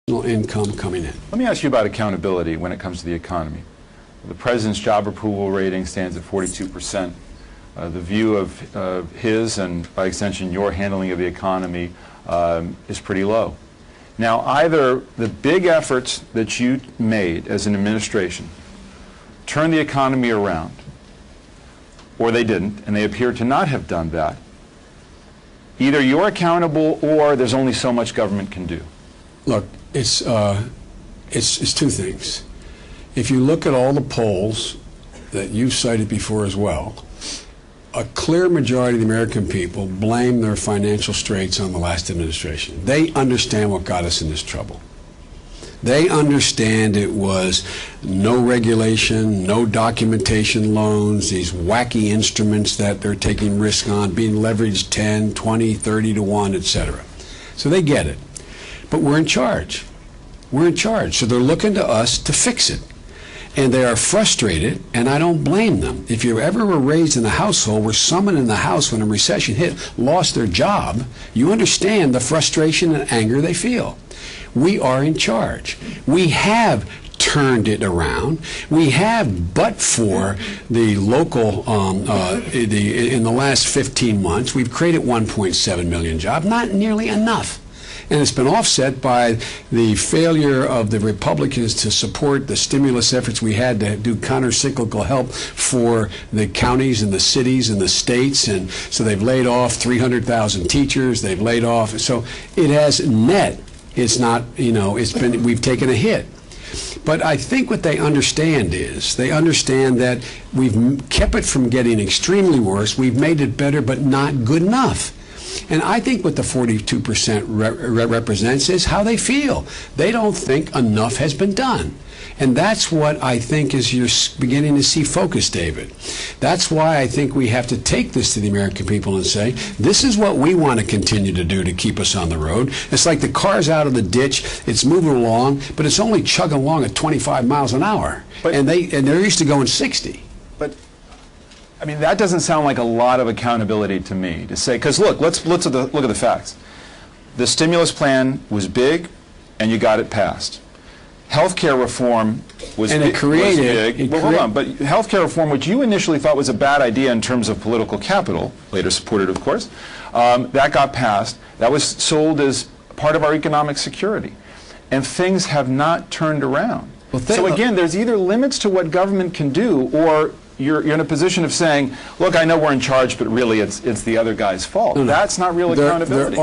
income coming in. Let me ask you about accountability when it comes to the economy. The President's job approval rating stands at 42%. The view of his, and by extension your handling of the economy, is pretty low. Now, either the big efforts that you made as an administration turned the economy around, or they didn't, and they appear to not have done that. Either you're accountable or there's only so much government can do. Look, it's two things. If you look at all the polls that you've cited before as well, a clear majority of the American people blame their financial straits on the last administration. They understand what got us in this trouble. They understand it was no regulation, no documentation loans, these wacky instruments that they're taking risk on, being leveraged 10, 20, 30 to 1, etc. So they get it. But we're in charge. We're in charge. So they're looking to us to fix it. And they are frustrated, and I don't blame them. If you ever were raised in a household where someone in the house, when a recession hit, lost their job, you understand the frustration and anger they feel. We are in charge. We have turned it around. We have, but for the local, in the last 15 months, we've created 1.7 million jobs, not nearly enough. And it's been offset by the failure of the Republicans to support the stimulus efforts we had to do counter-cyclical help for the counties and the cities and the states. And so they've laid off 300,000 teachers. They've laid off. So it has net. It's not, we've taken a hit. But I think what they understand is, they understand that we've kept it from getting extremely worse. We've made it better, but not good enough. And I think what the 42% represents is how they feel. They don't think enough has been done. And that's what I think is you're beginning to see focus, David. That's why I think we have to take this to the American people and say, this is what we want to continue to do to keep us on the road. It's like the car's out of the ditch, it's moving along, but it's only chugging along at 25 miles an hour. And they're used to going 60. But I mean, that doesn't sound like a lot of accountability to me, to say, because look, let's look at the facts. The stimulus plan was big, and you got it passed. Healthcare reform was big. Well, hold on, but healthcare reform, which you initially thought was a bad idea in terms of political capital, later supported, of course, that got passed. That was sold as part of our economic security, and things have not turned around. Well, so again, there's either limits to what government can do, or you're in a position of saying, look, I know we're in charge, but really it's the other guy's fault. No, no. That's not real accountability.